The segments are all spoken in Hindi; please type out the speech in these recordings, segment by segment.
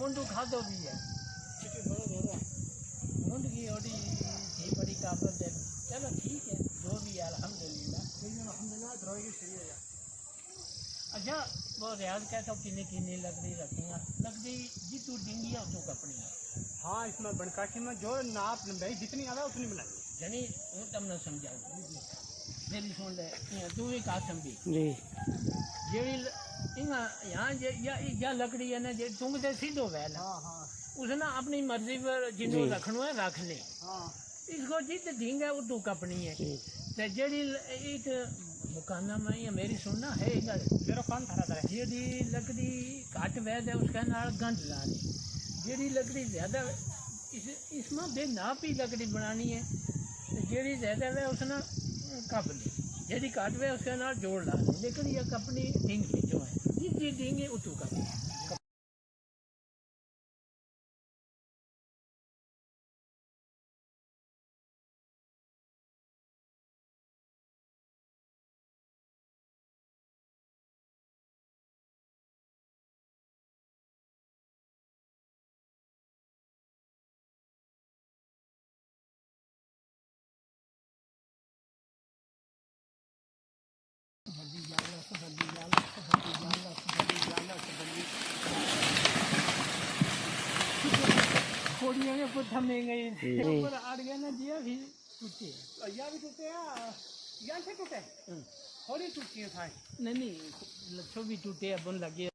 मुंडू खादो भी है मुंड की ओडी थी बड़ी काबल है। चलो ठीक है जो भी है अल्हम्दुलिल्लाह। अच्छा वो रियाज कहता हूँ किन्नी किन्नी लकड़ी रखूँगा लकड़ी जी तू डिंगी है तो कपड़ी है। हाँ इसमें बनकाठी में जो नाप भाई जितनी आवे उतनी बनाई यानी हूँ तमने समझाऊँ मेरी सुन ले तू भी का समझी जी जेड़ी यहाँ या लकड़ी है ना जे तुम से सीधो वैल हाँ हाँ उसने अपनी मर्जी पर जिन्हों रखना है रख ले हाँ इसको जित ढींग है वो तू कपनी है तो जेड़ी एक मुकाना में या मेरी सुनना है इधर मेरा कान थारा था जेड़ी लकड़ी काट वैद है उसका नाल गंद ला ली जेड़ी लकड़ी ज़्यादा इसमें बेनाप ही लकड़ी बनानी है तो जेड़ी ज़्यादा है उसने कप ली जेड़ी काट वे उसके नाल जोड़ ला ली लेकिन ये कपनी ढींग पीछो है जिस ढींग है उतू कपनी कोड़ियों के कुछ थमे गए ऊपर आड़ गया ना दिया भी टूटे या भी टूटे या से टूटे थोड़ी टूटी है था नहीं लच्छो भी टूटे अपन लगे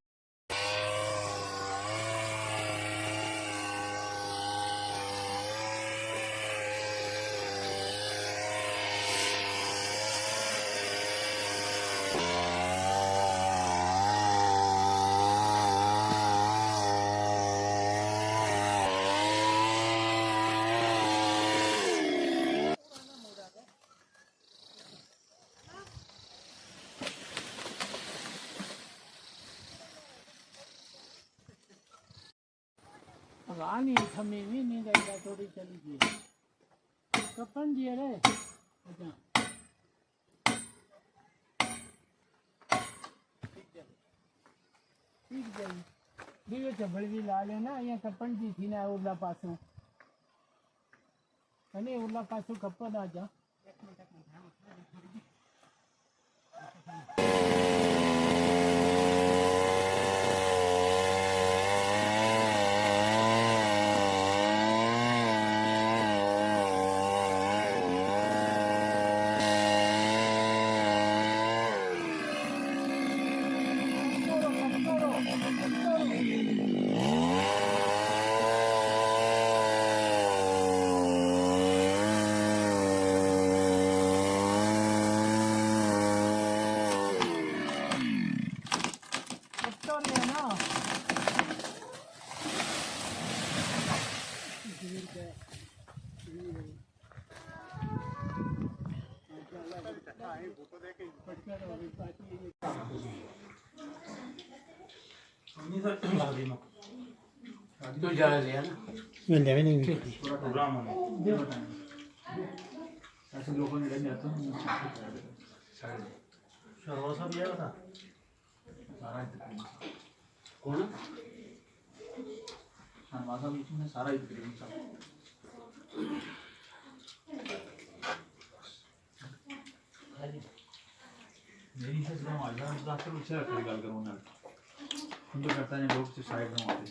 रानी थमे भी नहीं गई थोड़ी चली गई कपन दिए रे अच्छा ठीक गई भी चबड़ भी ला लेना ये कपन जी थी ना उरला पासों अने उरला पासों कपन आ जा तो जा लिया ना मिल जाए नहीं पूरा प्रोग्राम होना ऐसे लोगों ने लेने आते हैं शर्मा साहब ये था सारा कौन शर्मा साहब इसमें सारा इतने सब मेरी से जो आज हम बात करूँ उससे रखने गल करूँ ना हम तो करता है लोग से साइड में आते